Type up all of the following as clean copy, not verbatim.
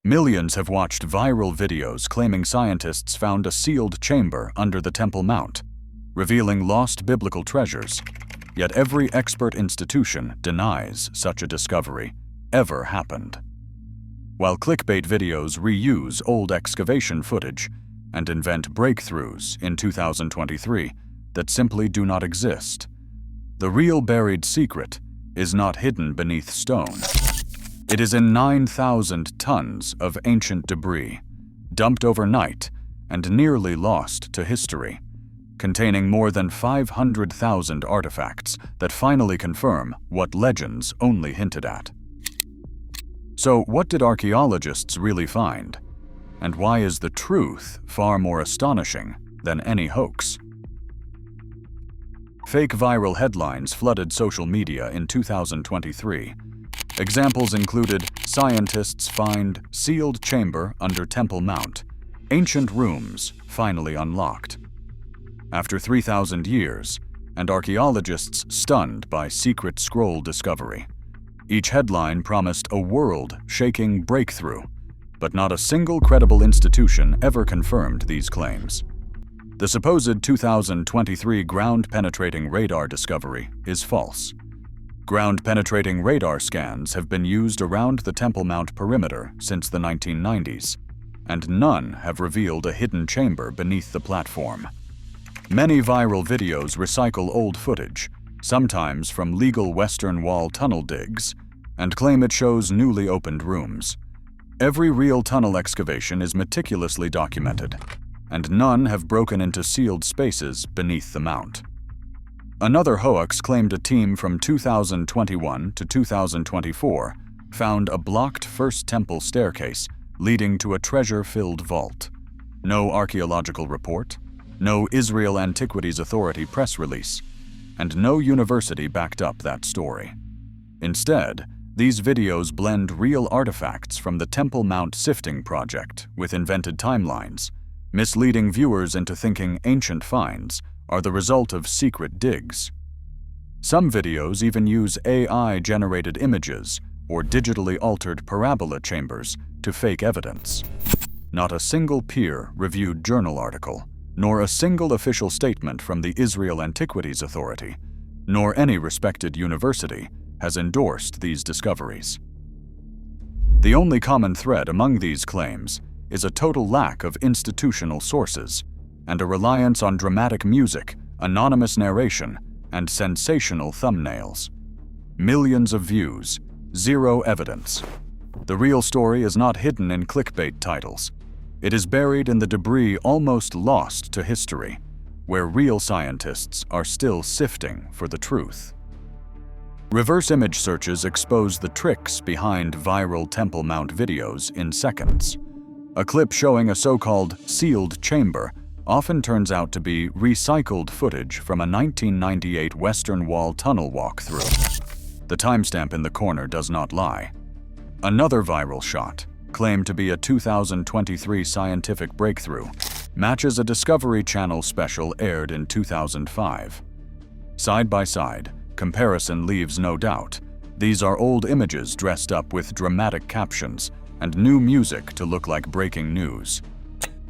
Millions have watched viral videos claiming scientists found a sealed chamber under the Temple Mount, revealing lost biblical treasures. Yet every expert institution denies such a discovery ever happened. While clickbait videos reuse old excavation footage and invent breakthroughs in 2023 that simply do not exist, the real buried secret is not hidden beneath stone. It is in 9,000 tons of ancient debris, dumped overnight and nearly lost to history, containing more than 500,000 artifacts that finally confirm what legends only hinted at. So, what did archaeologists really find? And why is the truth far more astonishing than any hoax? Fake viral headlines flooded social media in 2023. Examples included "Scientists find sealed chamber under Temple Mount. Ancient rooms finally unlocked." After 3,000 years, and archaeologists stunned by secret scroll discovery. Each headline promised a world-shaking breakthrough, but not a single credible institution ever confirmed these claims. The supposed 2023 ground-penetrating radar discovery is false. Ground-penetrating radar scans have been used around the Temple Mount perimeter since the 1990s, and none have revealed a hidden chamber beneath the platform. Many viral videos recycle old footage, sometimes from legal Western Wall tunnel digs, and claim it shows newly opened rooms. Every real tunnel excavation is meticulously documented, and none have broken into sealed spaces beneath the mount. Another hoax claimed a team from 2021 to 2024 found a blocked First Temple staircase leading to a treasure-filled vault. No archaeological report, no Israel Antiquities Authority press release, and no university backed up that story. Instead, these videos blend real artifacts from the Temple Mount Sifting Project with invented timelines, misleading viewers into thinking ancient finds are the result of secret digs. Some videos even use AI-generated images or digitally altered parabola chambers to fake evidence. Not a single peer-reviewed journal article, nor a single official statement from the Israel Antiquities Authority, nor any respected university has endorsed these discoveries. The only common thread among these claims is a total lack of institutional sources and a reliance on dramatic music, anonymous narration, and sensational thumbnails. Millions of views, zero evidence. The real story is not hidden in clickbait titles. It is buried in the debris almost lost to history, where real scientists are still sifting for the truth. Reverse image searches expose the tricks behind viral Temple Mount videos in seconds. A clip showing a so-called sealed chamber often turns out to be recycled footage from a 1998 Western Wall tunnel walkthrough. The timestamp in the corner does not lie. Another viral shot, claimed to be a 2023 scientific breakthrough, matches a Discovery Channel special aired in 2005. Side by side, comparison leaves no doubt. These are old images dressed up with dramatic captions and new music to look like breaking news.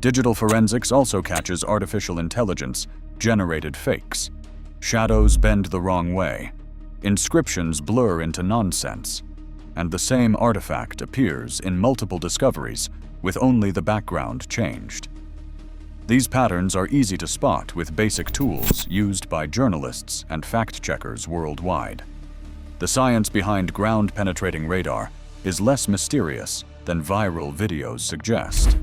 Digital forensics also catches artificial intelligence-generated fakes. Shadows bend the wrong way, inscriptions blur into nonsense, and the same artifact appears in multiple discoveries with only the background changed. These patterns are easy to spot with basic tools used by journalists and fact-checkers worldwide. The science behind ground-penetrating radar is less mysterious than viral videos suggest.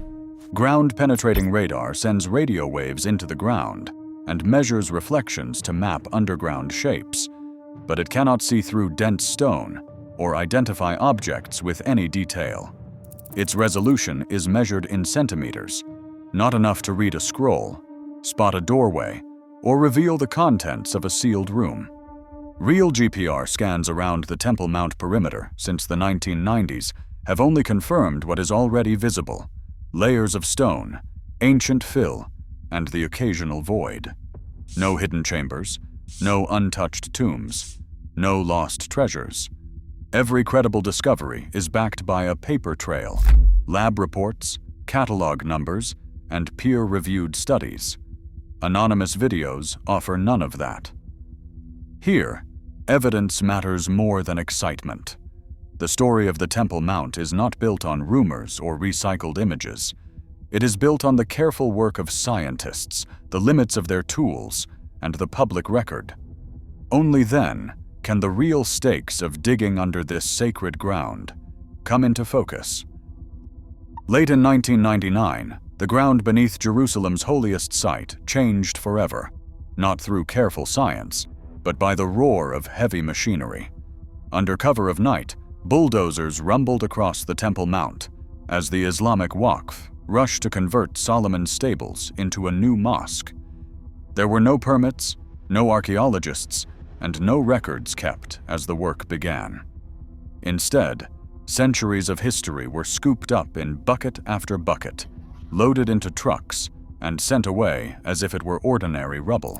Ground-penetrating radar sends radio waves into the ground and measures reflections to map underground shapes, but it cannot see through dense stone or identify objects with any detail. Its resolution is measured in centimeters, not enough to read a scroll, spot a doorway, or reveal the contents of a sealed room. Real GPR scans around the Temple Mount perimeter since the 1990s have only confirmed what is already visible: layers of stone, ancient fill, and the occasional void. No hidden chambers, no untouched tombs, no lost treasures. Every credible discovery is backed by a paper trail, lab reports, catalog numbers, and peer-reviewed studies. Anonymous videos offer none of that. Here, evidence matters more than excitement. The story of the Temple Mount is not built on rumors or recycled images. It is built on the careful work of scientists, the limits of their tools, and the public record. Only then can the real stakes of digging under this sacred ground come into focus. Late in 1999, the ground beneath Jerusalem's holiest site changed forever, not through careful science, but by the roar of heavy machinery. Under cover of night, bulldozers rumbled across the Temple Mount as the Islamic Waqf rushed to convert Solomon's stables into a new mosque. There were no permits, no archaeologists, and no records kept as the work began. Instead, centuries of history were scooped up in bucket after bucket, loaded into trucks, and sent away as if it were ordinary rubble.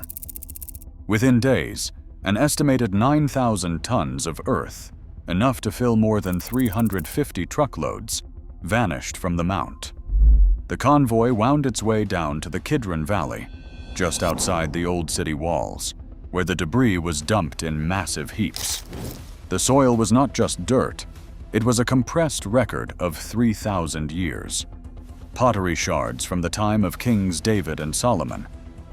Within days, an estimated 9,000 tons of earth, enough to fill more than 350 truckloads, vanished from the mount. The convoy wound its way down to the Kidron Valley, just outside the old city walls, where the debris was dumped in massive heaps. The soil was not just dirt, it was a compressed record of 3,000 years. Pottery shards from the time of Kings David and Solomon,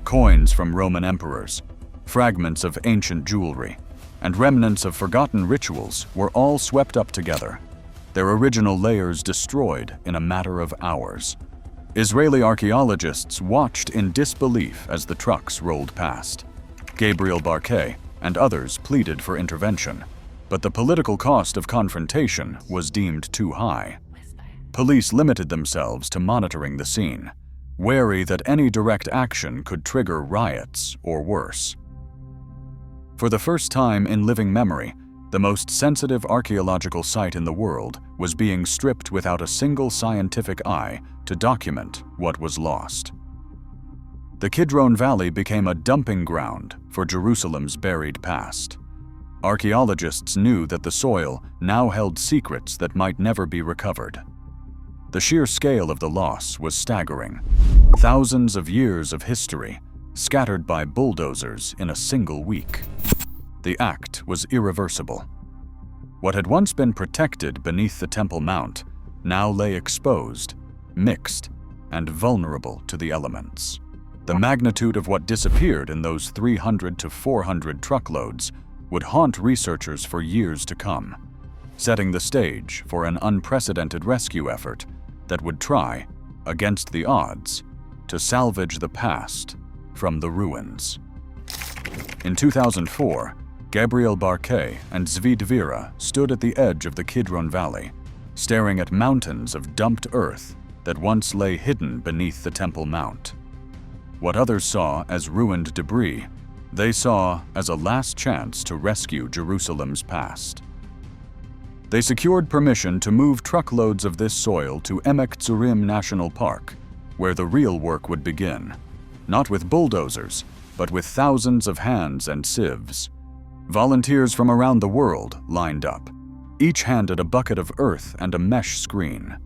coins from Roman emperors, fragments of ancient jewelry, and remnants of forgotten rituals were all swept up together, their original layers destroyed in a matter of hours. Israeli archaeologists watched in disbelief as the trucks rolled past. Gabriel Barkay and others pleaded for intervention, but the political cost of confrontation was deemed too high. Police limited themselves to monitoring the scene, wary that any direct action could trigger riots or worse. For the first time in living memory, the most sensitive archaeological site in the world was being stripped without a single scientific eye to document what was lost. The Kidron Valley became a dumping ground for Jerusalem's buried past. Archaeologists knew that the soil now held secrets that might never be recovered. The sheer scale of the loss was staggering. Thousands of years of history scattered by bulldozers in a single week. The act was irreversible. What had once been protected beneath the Temple Mount now lay exposed, mixed, and vulnerable to the elements. The magnitude of what disappeared in those 300 to 400 truckloads would haunt researchers for years to come, setting the stage for an unprecedented rescue effort that would try, against the odds, to salvage the past from the ruins. In 2004, Gabriel Barkay and Zvi Dvira stood at the edge of the Kidron Valley, staring at mountains of dumped earth that once lay hidden beneath the Temple Mount. What others saw as ruined debris, they saw as a last chance to rescue Jerusalem's past. They secured permission to move truckloads of this soil to Emek Tzurim National Park, where the real work would begin, not with bulldozers, but with thousands of hands and sieves. Volunteers from around the world lined up, each handed a bucket of earth and a mesh screen.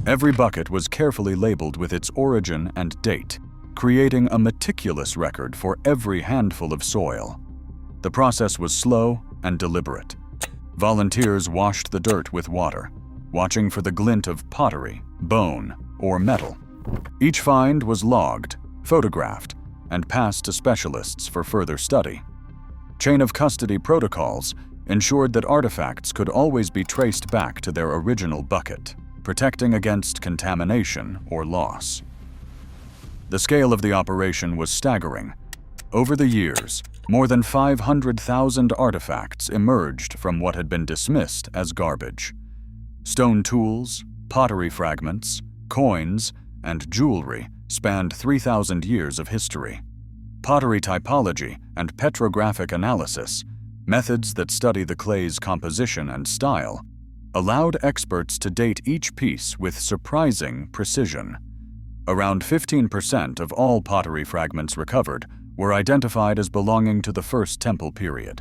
Every bucket was carefully labeled with its origin and date, creating a meticulous record for every handful of soil. The process was slow and deliberate. Volunteers washed the dirt with water, watching for the glint of pottery, bone, or metal. Each find was logged, photographed, and passed to specialists for further study. Chain of custody protocols ensured that artifacts could always be traced back to their original bucket, protecting against contamination or loss. The scale of the operation was staggering. Over the years, more than 500,000 artifacts emerged from what had been dismissed as garbage. Stone tools, pottery fragments, coins, and jewelry spanned 3,000 years of history. Pottery typology and petrographic analysis, methods that study the clay's composition and style, allowed experts to date each piece with surprising precision. Around 15% of all pottery fragments recovered were identified as belonging to the First Temple period,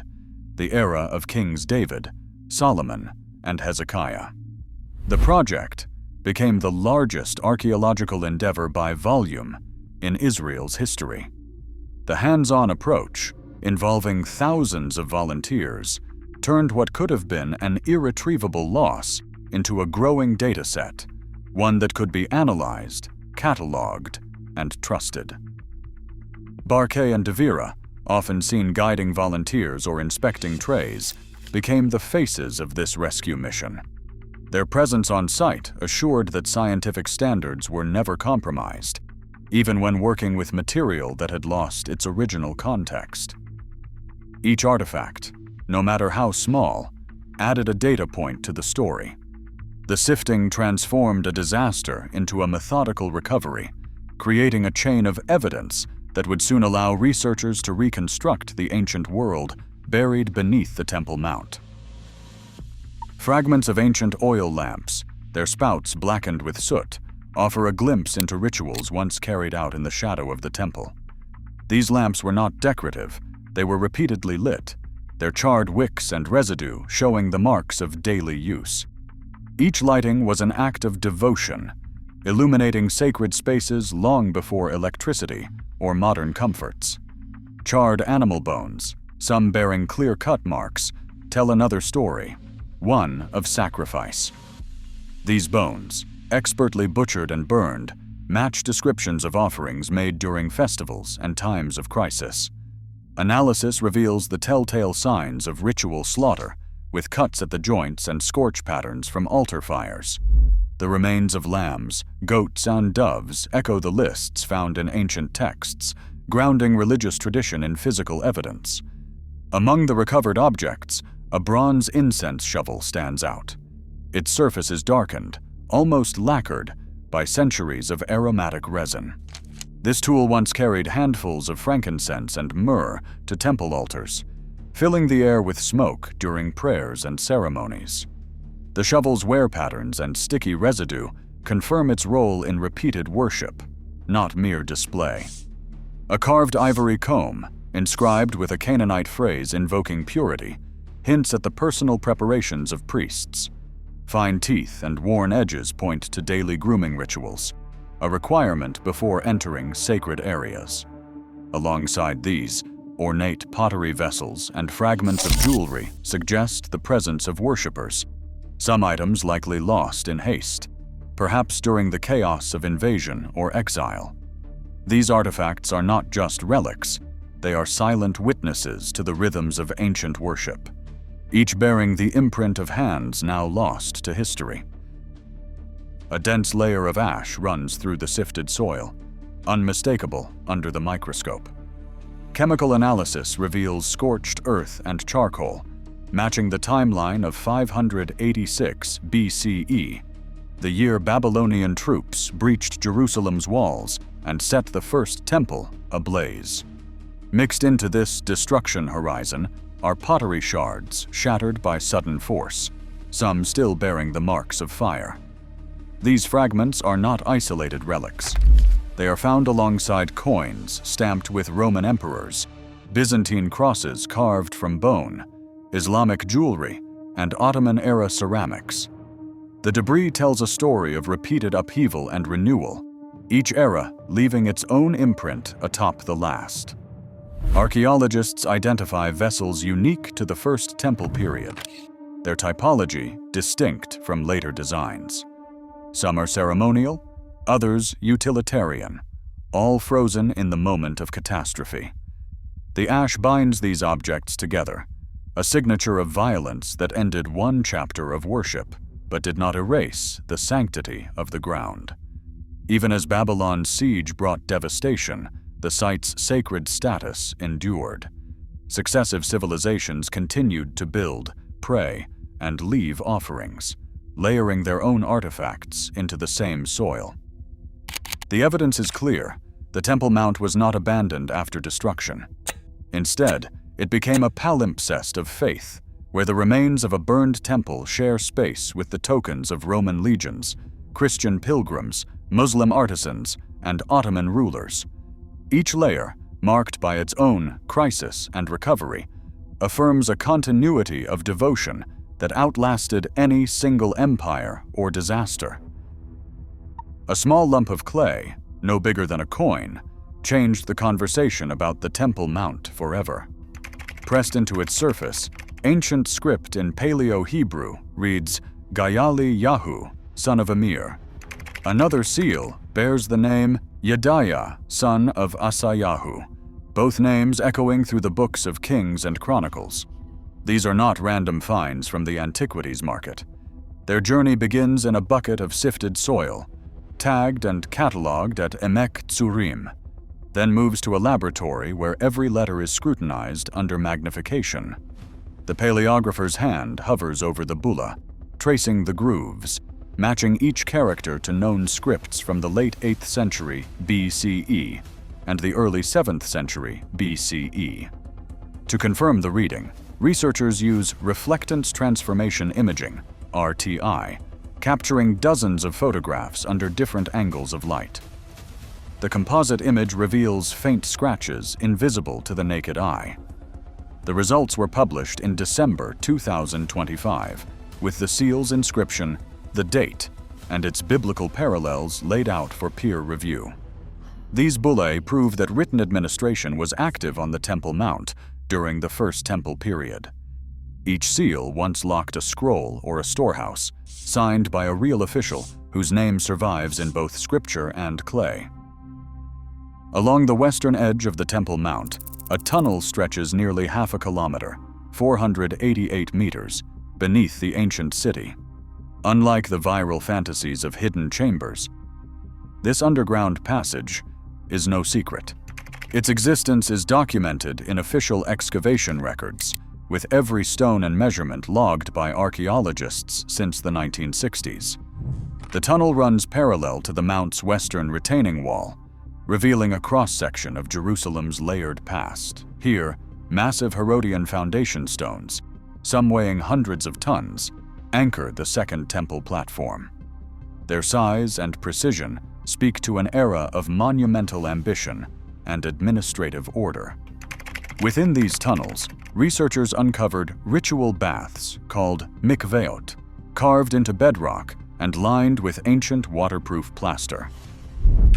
the era of Kings David, Solomon, and Hezekiah. The project, became the largest archaeological endeavor by volume in Israel's history. The hands-on approach, involving thousands of volunteers, turned what could have been an irretrievable loss into a growing dataset, one that could be analyzed, cataloged, and trusted. Barkay and Devira, often seen guiding volunteers or inspecting trays, became the faces of this rescue mission. Their presence on site assured that scientific standards were never compromised, even when working with material that had lost its original context. Each artifact, no matter how small, added a data point to the story. The sifting transformed a disaster into a methodical recovery, creating a chain of evidence that would soon allow researchers to reconstruct the ancient world buried beneath the Temple Mount. Fragments of ancient oil lamps, their spouts blackened with soot, offer a glimpse into rituals once carried out in the shadow of the temple. These lamps were not decorative, they were repeatedly lit, their charred wicks and residue showing the marks of daily use. Each lighting was an act of devotion, illuminating sacred spaces long before electricity or modern comforts. Charred animal bones, some bearing clear-cut marks, tell another story, one of sacrifice. These bones, expertly butchered and burned, match descriptions of offerings made during festivals and times of crisis. Analysis reveals the telltale signs of ritual slaughter, with cuts at the joints and scorch patterns from altar fires. The remains of lambs, goats, and doves echo the lists found in ancient texts, grounding religious tradition in physical evidence. Among the recovered objects, a bronze incense shovel stands out. Its surface is darkened, almost lacquered, by centuries of aromatic resin. This tool once carried handfuls of frankincense and myrrh to temple altars, filling the air with smoke during prayers and ceremonies. The shovel's wear patterns and sticky residue confirm its role in repeated worship, not mere display. A carved ivory comb, inscribed with a Canaanite phrase invoking purity, hints at the personal preparations of priests. Fine teeth and worn edges point to daily grooming rituals, a requirement before entering sacred areas. Alongside these, ornate pottery vessels and fragments of jewelry suggest the presence of worshippers, some items likely lost in haste, perhaps during the chaos of invasion or exile. These artifacts are not just relics, they are silent witnesses to the rhythms of ancient worship, each bearing the imprint of hands now lost to history. A dense layer of ash runs through the sifted soil, unmistakable under the microscope. Chemical analysis reveals scorched earth and charcoal, matching the timeline of 586 BCE, the year Babylonian troops breached Jerusalem's walls and set the first temple ablaze. Mixed into this destruction horizon are pottery shards shattered by sudden force, some still bearing the marks of fire. These fragments are not isolated relics. They are found alongside coins stamped with Roman emperors, Byzantine crosses carved from bone, Islamic jewelry, and Ottoman-era ceramics. The debris tells a story of repeated upheaval and renewal, each era leaving its own imprint atop the last. Archaeologists identify vessels unique to the First Temple period, their typology distinct from later designs. Some are ceremonial, others utilitarian, all frozen in the moment of catastrophe. The ash binds these objects together, a signature of violence that ended one chapter of worship, but did not erase the sanctity of the ground. Even as Babylon's siege brought devastation, the site's sacred status endured. Successive civilizations continued to build, pray, and leave offerings, layering their own artifacts into the same soil. The evidence is clear. The Temple Mount was not abandoned after destruction. Instead, it became a palimpsest of faith, where the remains of a burned temple share space with the tokens of Roman legions, Christian pilgrims, Muslim artisans, and Ottoman rulers. Each layer, marked by its own crisis and recovery, affirms a continuity of devotion that outlasted any single empire or disaster. A small lump of clay, no bigger than a coin, changed the conversation about the Temple Mount forever. Pressed into its surface, ancient script in Paleo-Hebrew reads, Gayali Yahu, son of Amir. Another seal bears the name Yedaiah, son of Asayahu, both names echoing through the books of Kings and Chronicles. These are not random finds from the antiquities market. Their journey begins in a bucket of sifted soil, tagged and catalogued at Emek Tzurim, then moves to a laboratory where every letter is scrutinized under magnification. The paleographer's hand hovers over the bulla, tracing the grooves, matching each character to known scripts from the late 8th century BCE and the early 7th century BCE. To confirm the reading, researchers use reflectance transformation imaging, RTI, capturing dozens of photographs under different angles of light. The composite image reveals faint scratches invisible to the naked eye. The results were published in December 2025, with the seal's inscription, the date, and its biblical parallels laid out for peer review. These bullae prove that written administration was active on the Temple Mount during the First Temple period. Each seal once locked a scroll or a storehouse, signed by a real official whose name survives in both scripture and clay. Along the western edge of the Temple Mount, a tunnel stretches nearly half a kilometer, 488 meters, beneath the ancient city. Unlike the viral fantasies of hidden chambers, this underground passage is no secret. Its existence is documented in official excavation records, with every stone and measurement logged by archaeologists since the 1960s. The tunnel runs parallel to the Mount's western retaining wall, revealing a cross-section of Jerusalem's layered past. Here, massive Herodian foundation stones, some weighing hundreds of tons, anchor the Second Temple platform. Their size and precision speak to an era of monumental ambition and administrative order. Within these tunnels, researchers uncovered ritual baths called mikveot, carved into bedrock and lined with ancient waterproof plaster.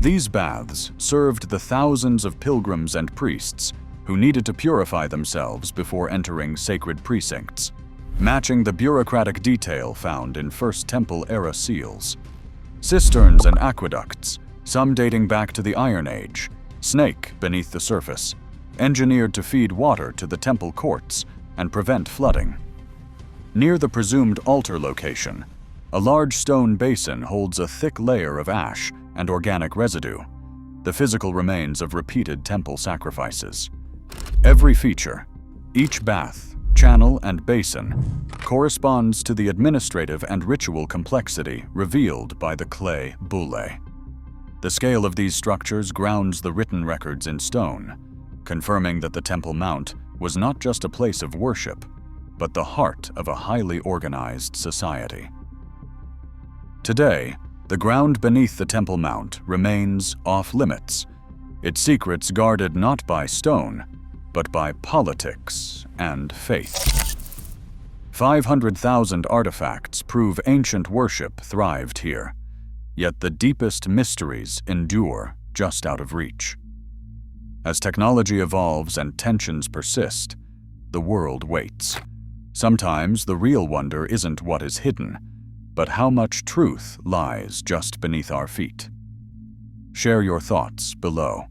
These baths served the thousands of pilgrims and priests who needed to purify themselves before entering sacred precincts, matching the bureaucratic detail found in First Temple-era seals. Cisterns and aqueducts, some dating back to the Iron Age, snake beneath the surface, engineered to feed water to the temple courts and prevent flooding. Near the presumed altar location, a large stone basin holds a thick layer of ash and organic residue, the physical remains of repeated temple sacrifices. Every feature, each bath, channel, and basin, corresponds to the administrative and ritual complexity revealed by the clay bullae. The scale of these structures grounds the written records in stone, confirming that the Temple Mount was not just a place of worship, but the heart of a highly organized society. Today, the ground beneath the Temple Mount remains off-limits, its secrets guarded not by stone, but by politics and faith. 500,000 artifacts prove ancient worship thrived here, yet the deepest mysteries endure just out of reach. As technology evolves and tensions persist, the world waits. Sometimes the real wonder isn't what is hidden, but how much truth lies just beneath our feet. Share your thoughts below.